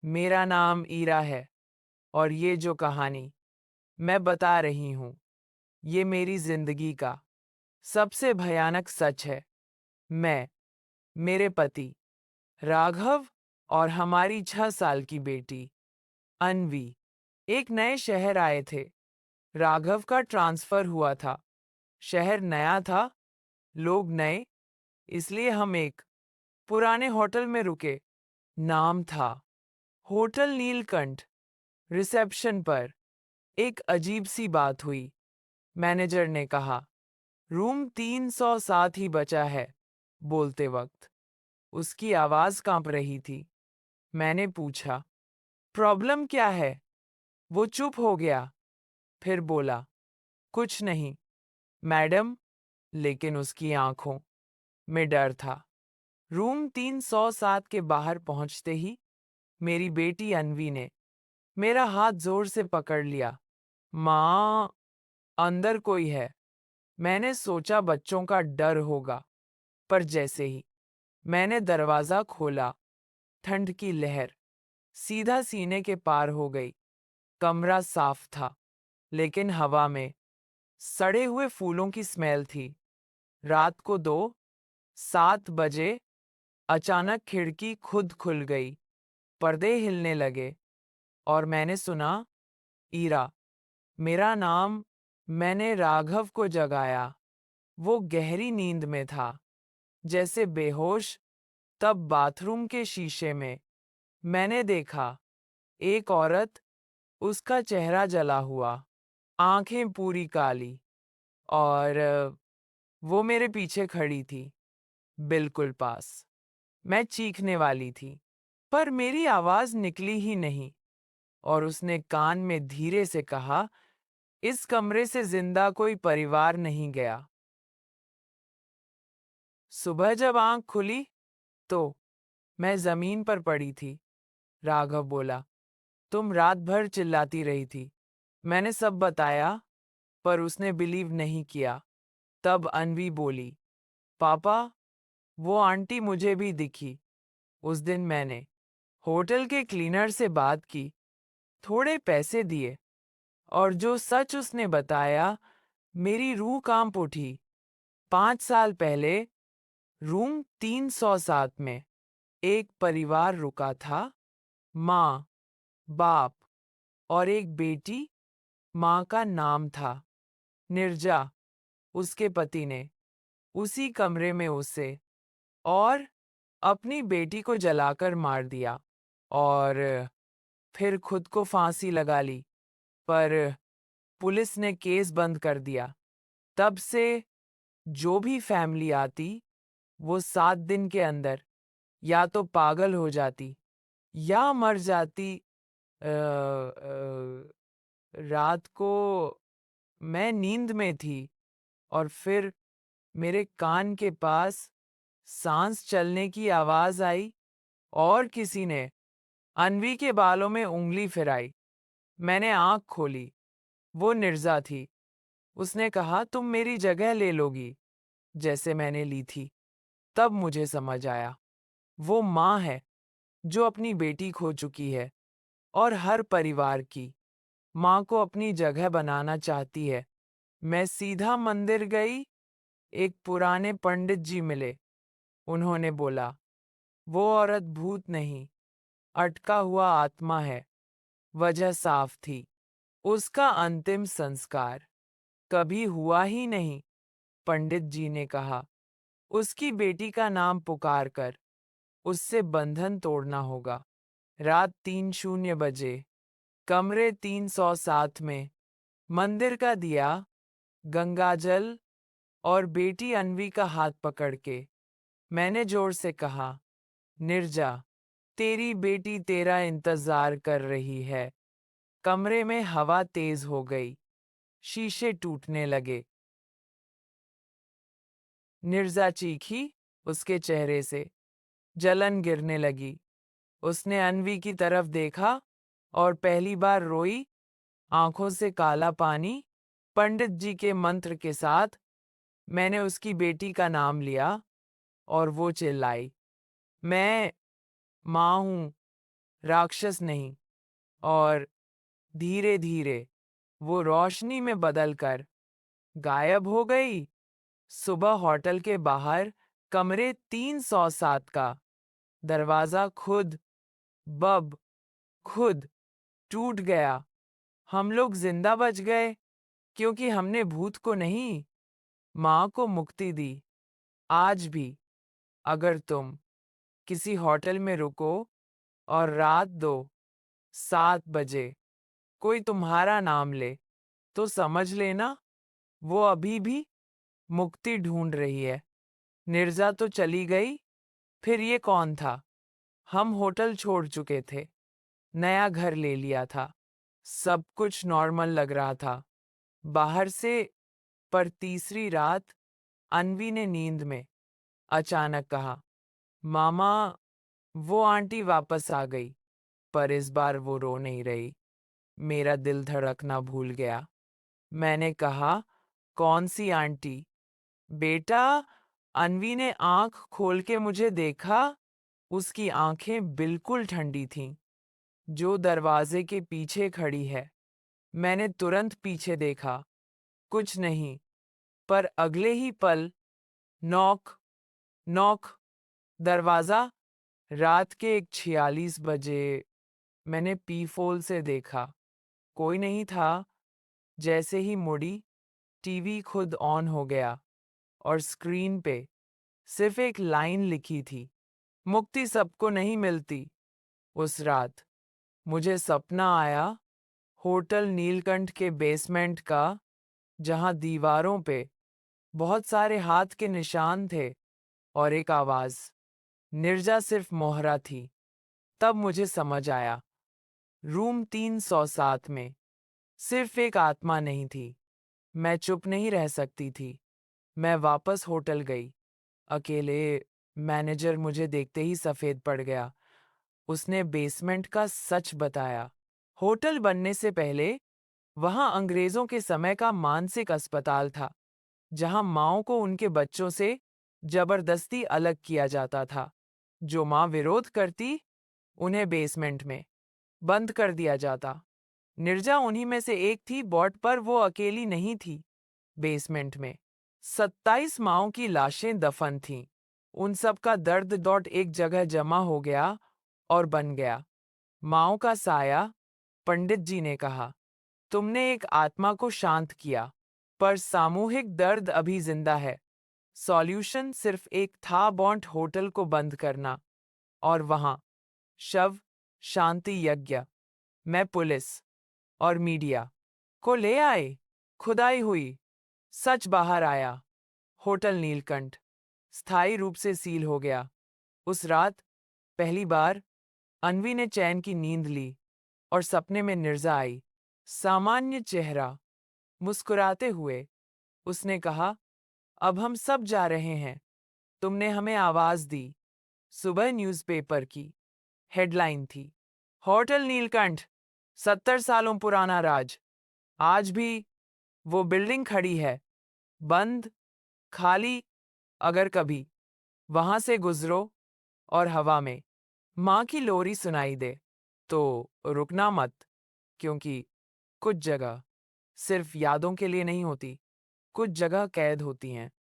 मेरा नाम ईरा है और ये जो कहानी मैं बता रही हूँ, ये मेरी जिंदगी का सबसे भयानक सच है। मैं, मेरे पति राघव और हमारी 6 साल की बेटी अन्वी एक नए शहर आए थे। राघव का ट्रांसफर हुआ था। शहर नया था, लोग नए, इसलिए हम एक पुराने होटल में रुके। नाम था होटल नीलकंठ। रिसेप्शन पर एक अजीब सी बात हुई। मैनेजर ने कहा, रूम 307 ही बचा है। बोलते वक्त उसकी आवाज कांप रही थी। मैंने पूछा, प्रॉब्लम क्या है? वो चुप हो गया, फिर बोला, कुछ नहीं मैडम। लेकिन उसकी आंखों में डर था। रूम 307 के बाहर पहुंचते ही मेरी बेटी अन्वी ने मेरा हाथ जोर से पकड़ लिया। माँ, अंदर कोई है। मैंने सोचा बच्चों का डर होगा, पर जैसे ही मैंने दरवाजा खोला, ठंड की लहर सीधा सीने के पार हो गई। कमरा साफ था, लेकिन हवा में सड़े हुए फूलों की स्मेल थी। रात को 2:07 बजे अचानक खिड़की खुद खुल गई, पर्दे हिलने लगे और मैंने सुना, ईरा, मेरा नाम। मैंने राघव को जगाया। वो गहरी नींद में था, जैसे बेहोश। तब बाथरूम के शीशे में मैंने देखा एक औरत, उसका चेहरा जला हुआ, आंखें पूरी काली, और वो मेरे पीछे खड़ी थी, बिल्कुल पास। मैं चीखने वाली थी, पर मेरी आवाज निकली ही नहीं। और उसने कान में धीरे से कहा, इस कमरे से जिंदा कोई परिवार नहीं गया। सुबह जब आंख खुली तो मैं जमीन पर पड़ी थी। राघव बोला, तुम रात भर चिल्लाती रही थी। मैंने सब बताया, पर उसने बिलीव नहीं किया। तब अन्वी बोली, पापा, वो आंटी मुझे भी दिखी। उस दिन मैंने होटल के क्लीनर से बात की, थोड़े पैसे दिए, और जो सच उसने बताया, मेरी रूह कांप उठी। 5 साल पहले रूम 307 में एक परिवार रुका था। माँ, बाप और एक बेटी। माँ का नाम था निर्जा। उसके पति ने उसी कमरे में उसे और अपनी बेटी को जलाकर मार दिया और फिर खुद को फांसी लगा ली। पर पुलिस ने केस बंद कर दिया। तब से जो भी फैमिली आती, वो 7 दिन के अंदर या तो पागल हो जाती या मर जाती। रात को मैं नींद में थी और फिर मेरे कान के पास सांस चलने की आवाज आई और किसी ने अन्वी के बालों में उंगली फिराई। मैंने आंख खोली। वो निर्जा थी। उसने कहा, तुम मेरी जगह ले लोगी, जैसे मैंने ली थी। तब मुझे समझ आया, वो माँ है जो अपनी बेटी खो चुकी है और हर परिवार की माँ को अपनी जगह बनाना चाहती है। मैं सीधा मंदिर गई। एक पुराने पंडित जी मिले। उन्होंने बोला, वो औरत भूत नहीं, अटका हुआ आत्मा है। वजह साफ थी, उसका अंतिम संस्कार कभी हुआ ही नहीं। पंडित जी ने कहा, उसकी बेटी का नाम पुकार कर उससे बंधन तोड़ना होगा। रात 3:00 बजे कमरे 307 में मंदिर का दिया, गंगाजल और बेटी अन्वी का हाथ पकड़ के मैंने जोर से कहा, निर्जा, तेरी बेटी तेरा इंतजार कर रही है। कमरे में हवा तेज हो गई, शीशे टूटने लगे। निर्जा चीखी, उसके चेहरे से जलन गिरने लगी। उसने अन्वी की तरफ देखा और पहली बार रोई, आंखों से काला पानी। पंडित जी के मंत्र के साथ मैंने उसकी बेटी का नाम लिया और वो चिल्लाई, मैं माँ हूँ। राक्षस नहीं। और धीरे धीरे वो रोशनी में बदलकर गायब हो गई। सुबह होटल के बाहर कमरे 307 का दरवाजा बब खुद टूट गया। हम लोग जिंदा बच गए क्योंकि हमने भूत को नहीं, माँ को मुक्ति दी। आज भी अगर तुम किसी होटल में रुको और रात 2-7 बजे कोई तुम्हारा नाम ले, तो समझ लेना वो अभी भी मुक्ति ढूंढ रही है। निर्जा तो चली गई, फिर ये कौन था? हम होटल छोड़ चुके थे, नया घर ले लिया था, सब कुछ नॉर्मल लग रहा था बाहर से। पर तीसरी रात अन्वी ने नींद में अचानक कहा, मामा, वो आंटी वापस आ गई। पर इस बार वो रो नहीं रही। मेरा दिल धड़कना भूल गया। मैंने कहा, कौन सी आंटी? बेटा, अन्वी ने आंख खोल के मुझे देखा। उसकी आंखें बिल्कुल ठंडी थीं। जो दरवाजे के पीछे खड़ी है। मैंने तुरंत पीछे देखा, कुछ नहीं। पर अगले ही पल नॉक नॉक, दरवाजा। रात के 1:46 बजे मैंने पीफोल से देखा, कोई नहीं था। जैसे ही मुड़ी, टीवी खुद ऑन हो गया और स्क्रीन पे सिर्फ एक लाइन लिखी थी, मुक्ति सबको नहीं मिलती। उस रात मुझे सपना आया, होटल नीलकंठ के बेसमेंट का, जहां दीवारों पे बहुत सारे हाथ के निशान थे और एक आवाज, निर्जा सिर्फ मोहरा थी। तब मुझे समझ आया, रूम 307 में सिर्फ एक आत्मा नहीं थी। मैं चुप नहीं रह सकती थी। मैं वापस होटल गई, अकेले। मैनेजर मुझे देखते ही सफेद पड़ गया। उसने बेसमेंट का सच बताया। होटल बनने से पहले वहां अंग्रेजों के समय का मानसिक अस्पताल था, जहां माँओं को उनके बच्चों से जबरदस्ती अलग किया जाता था। जो माँ विरोध करती, उन्हें बेसमेंट में बंद कर दिया जाता। निर्जा उन्हीं में से एक थी। बॉर्ड पर वो अकेली नहीं थी। बेसमेंट में 27 माँओं की लाशें दफन थीं। उन सब का दर्द दौड़ एक जगह जमा हो गया और बन गया माँओं का साया। पंडित जी ने कहा, तुमने एक आत्मा को शांत किया, पर सामूहिक दर्द अभी जिंदा है। सॉल्यूशन सिर्फ एक था, बॉन्ड होटल को बंद करना। और वहां शव शांति यज्ञ। मैं पुलिस और मीडिया को ले आए। खुदाई हुई, सच बाहर आया। होटल नीलकंठ स्थायी रूप से सील हो गया। उस रात पहली बार अन्वी ने चैन की नींद ली और सपने में निर्जा आई। सामान्य चेहरा, मुस्कुराते हुए। उसने कहा, अब हम सब जा रहे हैं। तुमने हमें आवाज दी। सुबह न्यूज़पेपर की हेडलाइन थी, होटल नीलकंठ 70 सालों पुराना राज। आज भी वो बिल्डिंग खड़ी है, बंद, खाली। अगर कभी वहां से गुजरो और हवा में माँ की लोरी सुनाई दे, तो रुकना मत, क्योंकि कुछ जगह सिर्फ यादों के लिए नहीं होती, कुछ जगह कैद होती हैं।